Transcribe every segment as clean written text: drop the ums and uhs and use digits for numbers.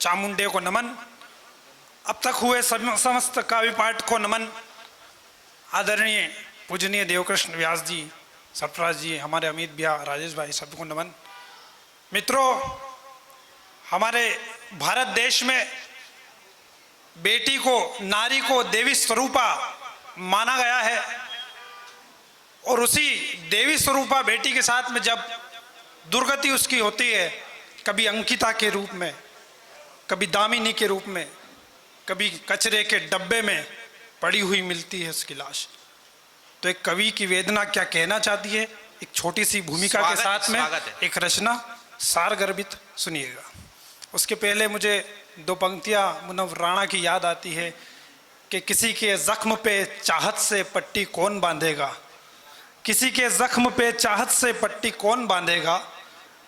चामुंडे को नमन। अब तक हुए समस्त काव्य पाठ को नमन। आदरणीय पूजनीय देवकृष्ण व्यास जी, सरफराज जी, हमारे अमित भैया, राजेश भाई, सबको नमन। मित्रों, हमारे भारत देश में बेटी को, नारी को देवी स्वरूपा माना गया है और उसी देवी स्वरूपा बेटी के साथ में जब दुर्गति उसकी होती है, कभी अंकिता के रूप में, कभी दामिनी के रूप में, कभी कचरे के डब्बे में पड़ी हुई मिलती है उसकी लाश, तो एक कवि की वेदना क्या कहना चाहती है, एक छोटी सी भूमिका के साथ में एक रचना सारगर्भित सुनिएगा। उसके पहले मुझे दो पंक्तियां मुनव्वर राणा की याद आती है कि किसी के जख्म पे चाहत से पट्टी कौन बांधेगा, किसी के जख्म पे चाहत से पट्टी कौन बांधेगा,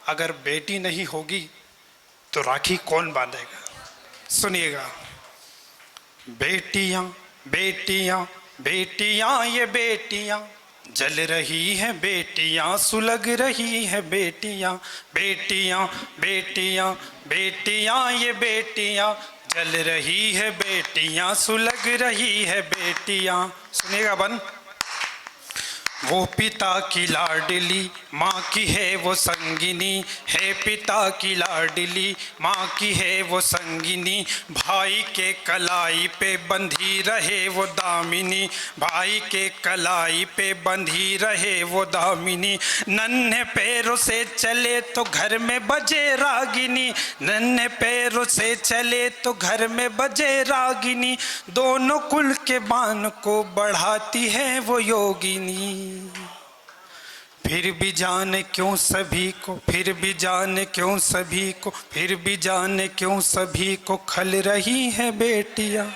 अगर बेटी नहीं होगी तो राखी कौन बांधेगा। सुनिएगा। बेटियां बेटियां बेटियां ये बेटियां जल रही है, बेटियां सुलग रही है, बेटियां बेटियां बेटियां बेटियां ये बेटियां जल रही है, बेटियां सुलग रही है, बेटियां। सुनिएगा बन। वो पिता की लाडली माँ की है वो संगिनी है, पिता की लाडली माँ की है वो संगिनी, भाई के कलाई पे बंधी रहे वो दामिनी, भाई के कलाई पे बंधी रहे वो दामिनी, नन्हे पैरों से चले तो घर में बजे रागिनी, नन्हे पैरों से चले तो घर में बजे रागिनी, दोनों कुल के बान को बढ़ाती है वो योगिनी। फिर भी जाने क्यों सभी को, फिर भी जाने क्यों सभी को, फिर भी जाने क्यों सभी को खल रही है बेटियां,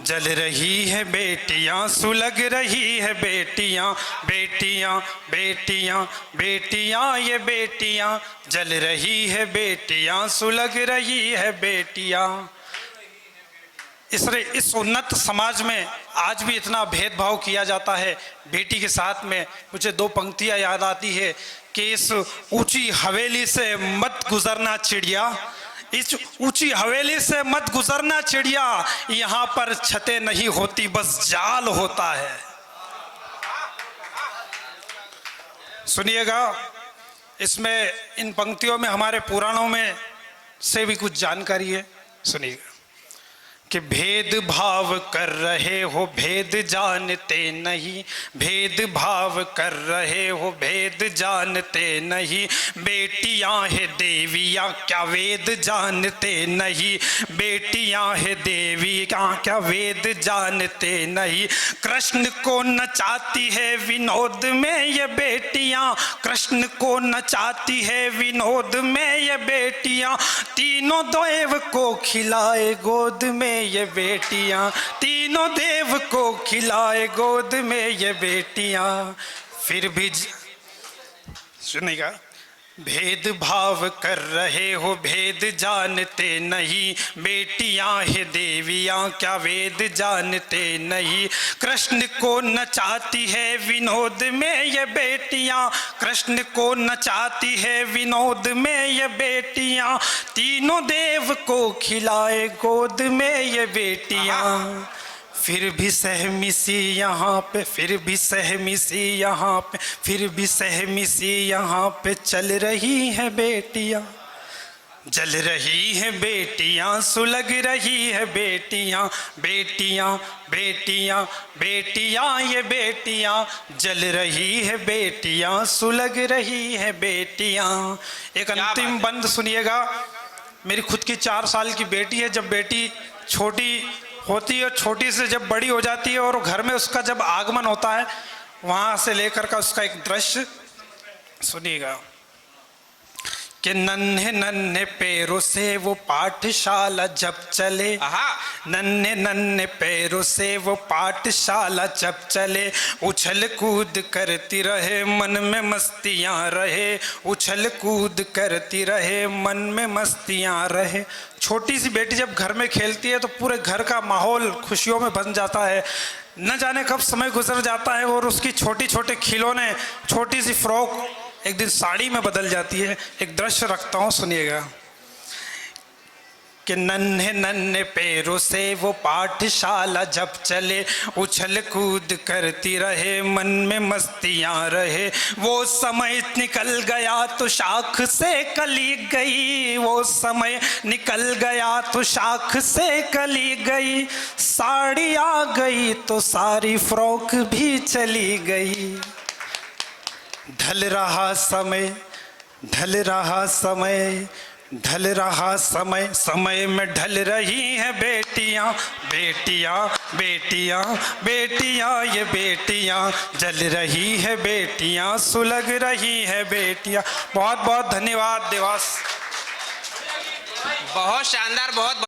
जल रही है बेटियां, सुलग रही है बेटियां, बेटियां बेटियां बेटियां ये बेटियां जल रही है, बेटियां सुलग रही है, बेटियां। इस उन्नत समाज में आज भी इतना भेदभाव किया जाता है बेटी के साथ में। मुझे दो पंक्तियां याद आती है कि इस ऊंची हवेली से मत गुजरना चिड़िया, इस ऊंची हवेली से मत गुजरना चिड़िया, यहाँ पर छतें नहीं होती बस जाल होता है। सुनिएगा। इसमें इन पंक्तियों में हमारे पुराणों में से भी कुछ जानकारी है। सुनिएगा कि भेदभाव कर रहे हो भेद जानते नहीं, भेदभाव कर रहे हो भेद जानते नहीं, बेटियां है देवियां क्या वेद जानते नहीं, बेटियां है देवियां क्या वेद जानते नहीं, कृष्ण को नचाती है विनोद में ये बेटियां, कृष्ण को नचाती है विनोद में ये बेटियां, तीनों देव को खिलाए गोद में ये बेटियां, तीनों देव को खिलाए गोद में ये बेटियां। फिर भी सुनेगा। भेदभाव कर रहे हो भेद जानते नहीं, बेटियां है देवियां क्या वेद जानते नहीं, कृष्ण को नचाती है विनोद में ये बेटियां, कृष्ण को नचाती है विनोद में ये बेटियां, तीनों देव को खिलाए गोद में ये बेटियां। फिर भी सहमी सी यहाँ पे, फिर भी सहमी सी यहाँ पे, फिर भी सहमी सी यहाँ पे चल रही है बेटियाँ, जल रही है बेटियाँ, सुलग रही है बेटियाँ, बेटियाँ बेटियाँ बेटियाँ ये बेटियाँ जल रही है बेटियाँ, सुलग रही है बेटियाँ। एक अंतिम बंद सुनिएगा। मेरी खुद की 4 साल की बेटी है। जब बेटी छोटी होती है, छोटी से जब बड़ी हो जाती है और घर में उसका जब आगमन होता है, वहाँ से लेकर का उसका एक दृश्य सुनिएगा कि नन्हे नन्हे पैरों से वो पाठशाला जब चले, नन्हे नन्हे पैरों से वो पाठशाला जब चले, उछल कूद करती रहे मन में मस्तियाँ रहे, उछल कूद करती रहे मन में मस्तियाँ रहे। छोटी सी बेटी जब घर में खेलती है तो पूरे घर का माहौल खुशियों में बन जाता है। न जाने कब समय गुजर जाता है और उसकी छोटी छोटे खिलौने, छोटी सी फ्रॉक एक दिन साड़ी में बदल जाती है। एक दृश्य रखता हूँ, सुनिएगा कि नन्हे नन्हे पैरों से वो पाठशाला जब चले, उछल कूद करती रहे, मन में मस्तियाँ रहे। वो समय निकल गया तो शाख से कली गई, वो समय निकल गया तो शाख से कली गई। साड़ी आ गई तो सारी फ्रॉक भी चली गई। ढल रहा समय, ढल रहा समय, ढल रहा समय, समय में ढल रही हैं बेटियां, बेटियां, बेटियां, बेटियां, ये बेटियां जल रही है, बेटियां सुलग रही है बेटियां। बहुत बहुत धन्यवाद देवास। बहुत शानदार, बहुत